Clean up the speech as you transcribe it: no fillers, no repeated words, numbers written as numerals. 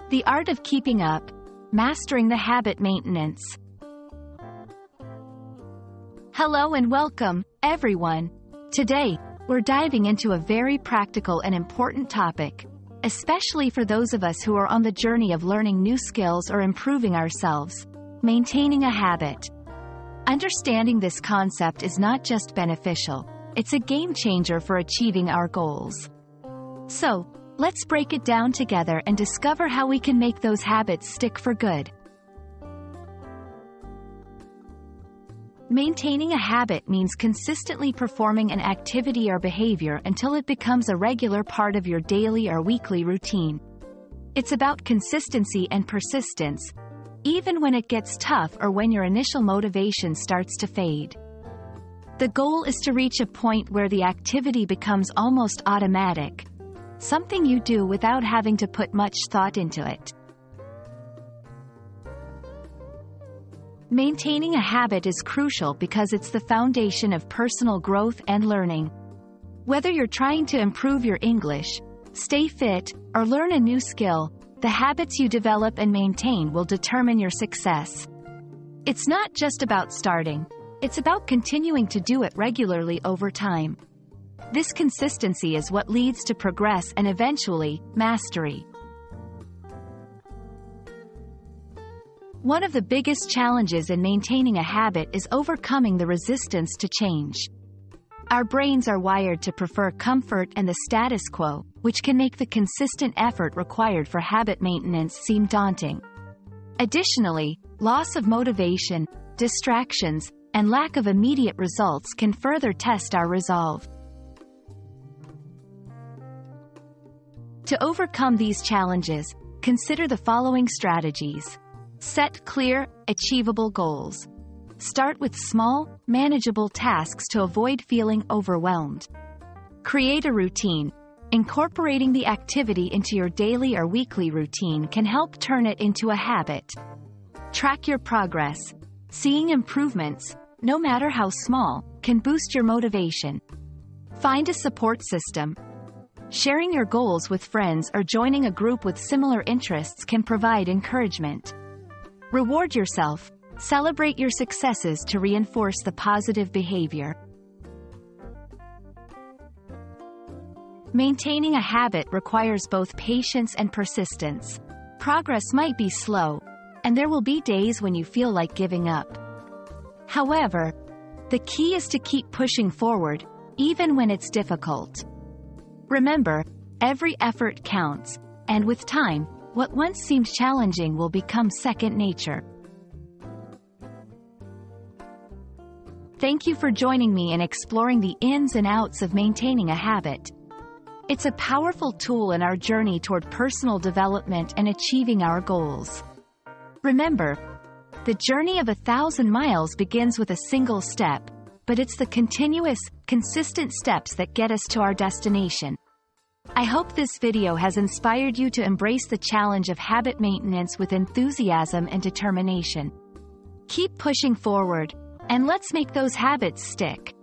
The art of keeping up, mastering the habit maintenance. Hello and welcome, everyone. Today, we're diving into a very practical and important topic, especially for those of us who are on the journey of learning new skills or improving ourselves: maintaining a habit. Understanding this concept is not just beneficial, it's a game changer for achieving our goals. So, let's break it down together and discover how we can make those habits stick for good. Maintaining a habit means consistently performing an activity or behavior until it becomes a regular part of your daily or weekly routine. It's about consistency and persistence, even when it gets tough or when your initial motivation starts to fade. The goal is to reach a point where the activity becomes almost automatic, something you do without having to put much thought into it. Maintaining a habit is crucial because it's the foundation of personal growth and learning. Whether you're trying to improve your English, stay fit, or learn a new skill, the habits you develop and maintain will determine your success. It's not just about starting, it's about continuing to do it regularly over time. This consistency is what leads to progress and eventually, mastery. One of the biggest challenges in maintaining a habit is overcoming the resistance to change. Our brains are wired to prefer comfort and the status quo, which can make the consistent effort required for habit maintenance seem daunting. Additionally, loss of motivation, distractions, and lack of immediate results can further test our resolve. To overcome these challenges, consider the following strategies. Set clear, achievable goals. Start with small, manageable tasks to avoid feeling overwhelmed. Create a routine. Incorporating the activity into your daily or weekly routine can help turn it into a habit. Track your progress. Seeing improvements, no matter how small, can boost your motivation. Find a support system. Sharing your goals with friends or joining a group with similar interests can provide encouragement. Reward yourself. Celebrate your successes to reinforce the positive behavior. Maintaining a habit requires both patience and persistence. Progress might be slow, and there will be days when you feel like giving up. However, the key is to keep pushing forward, even when it's difficult. Remember, every effort counts, and with time, what once seemed challenging will become second nature. Thank you for joining me in exploring the ins and outs of maintaining a habit. It's a powerful tool in our journey toward personal development and achieving our goals. Remember, the journey of 1,000 miles begins with a single step, but it's the continuous, consistent steps that get us to our destination. I hope this video has inspired you to embrace the challenge of habit maintenance with enthusiasm and determination. Keep pushing forward, and let's make those habits stick.